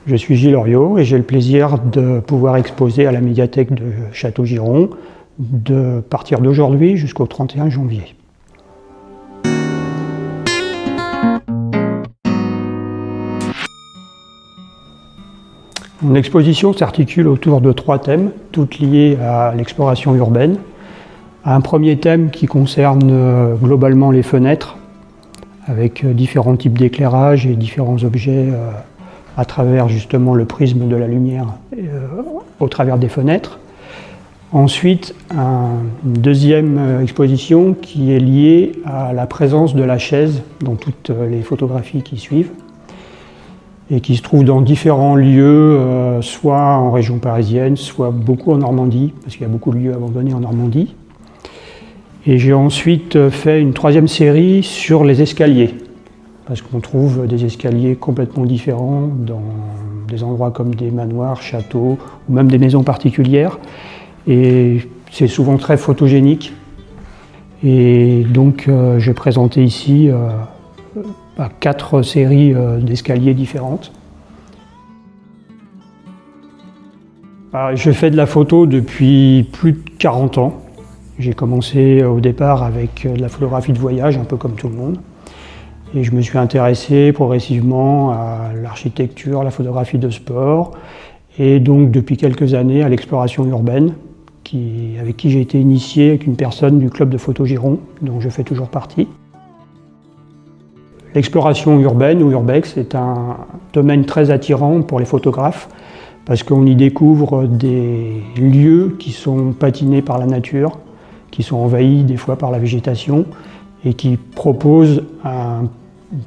Je suis Gilles Oriot et j'ai le plaisir de pouvoir exposer à la médiathèque de Château-Giron de partir d'aujourd'hui jusqu'au 31 janvier. Mon exposition s'articule autour de 3 thèmes, toutes liées à l'exploration urbaine. Un premier thème qui concerne globalement les fenêtres, avec différents types d'éclairage et différents objets à travers justement le prisme de la lumière au travers des fenêtres. Ensuite, une deuxième exposition qui est liée à la présence de la chaise dans toutes les photographies qui suivent et qui se trouve dans différents lieux, soit en région parisienne, soit beaucoup en Normandie, parce qu'il y a beaucoup de lieux abandonnés en Normandie. Et j'ai ensuite fait une troisième série sur les escaliers, parce qu'on trouve des escaliers complètement différents dans des endroits comme des manoirs, châteaux, ou même des maisons particulières. Et c'est souvent très photogénique. Et donc j'ai présenté ici 4 séries d'escaliers différentes. Je fais de la photo depuis plus de 40 ans. J'ai commencé au départ avec de la photographie de voyage, un peu comme tout le monde. Et je me suis intéressé progressivement à l'architecture, la photographie de sport, et donc depuis quelques années à l'exploration urbaine, avec qui j'ai été initié avec une personne du club de photo Giron, dont je fais toujours partie. L'exploration urbaine ou urbex est un domaine très attirant pour les photographes parce qu'on y découvre des lieux qui sont patinés par la nature, qui sont envahis des fois par la végétation et qui proposent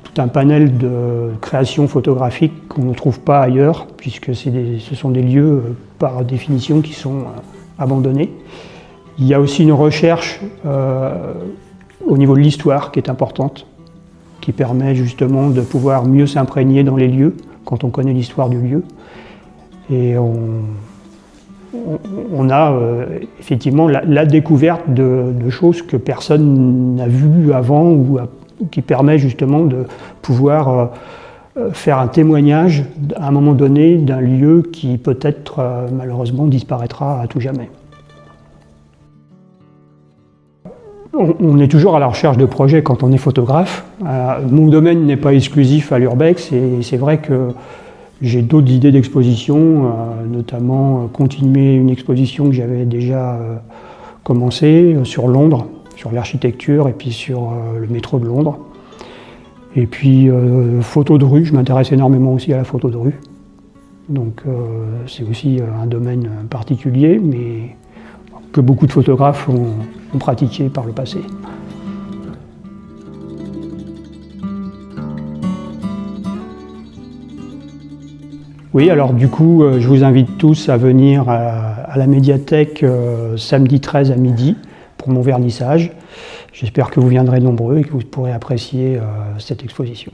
tout un panel de créations photographiques qu'on ne trouve pas ailleurs puisque ce sont des lieux par définition qui sont abandonnés. Il y a aussi une recherche au niveau de l'histoire qui est importante, qui permet justement de pouvoir mieux s'imprégner dans les lieux quand on connaît l'histoire du lieu. Et on a effectivement la découverte de choses que personne n'a vues avant ou qui permet justement de pouvoir faire un témoignage à un moment donné d'un lieu qui peut-être malheureusement disparaîtra à tout jamais. On est toujours à la recherche de projets quand on est photographe. Mon domaine n'est pas exclusif à l'urbex et c'est vrai que j'ai d'autres idées d'exposition, notamment continuer une exposition que j'avais déjà commencée sur Londres, sur l'architecture et puis sur le métro de Londres. Et puis photo de rue, je m'intéresse énormément aussi à la photo de rue. Donc c'est aussi un domaine particulier, mais que beaucoup de photographes ont pratiqué par le passé. Oui, alors du coup, je vous invite tous à venir à la médiathèque samedi 13 à midi pour mon vernissage. J'espère que vous viendrez nombreux et que vous pourrez apprécier cette exposition.